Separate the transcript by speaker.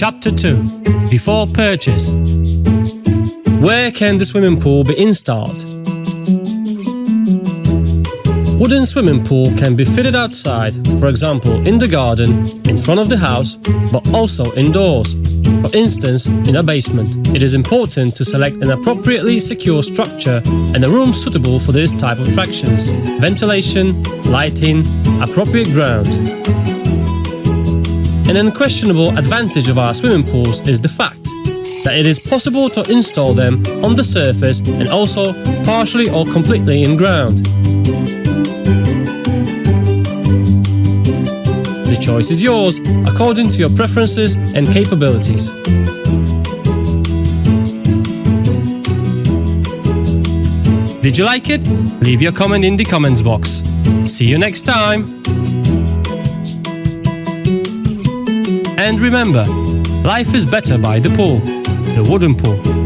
Speaker 1: Chapter 2. Before purchase. Where can the swimming pool be installed? Wooden swimming pool can be fitted outside, for example in the garden, in front of the house, but also indoors, for instance in a basement. It is important to select an appropriately secure structure and a room suitable for this type of attractions. Ventilation, lighting, appropriate ground. An unquestionable advantage of our swimming pools is the fact that it is possible to install them on the surface and also partially or completely in ground. The choice is yours according to your preferences and capabilities. Did you like it? Leave your comment in the comments box. See you next time! And remember, life is better by the pool, the wooden pool.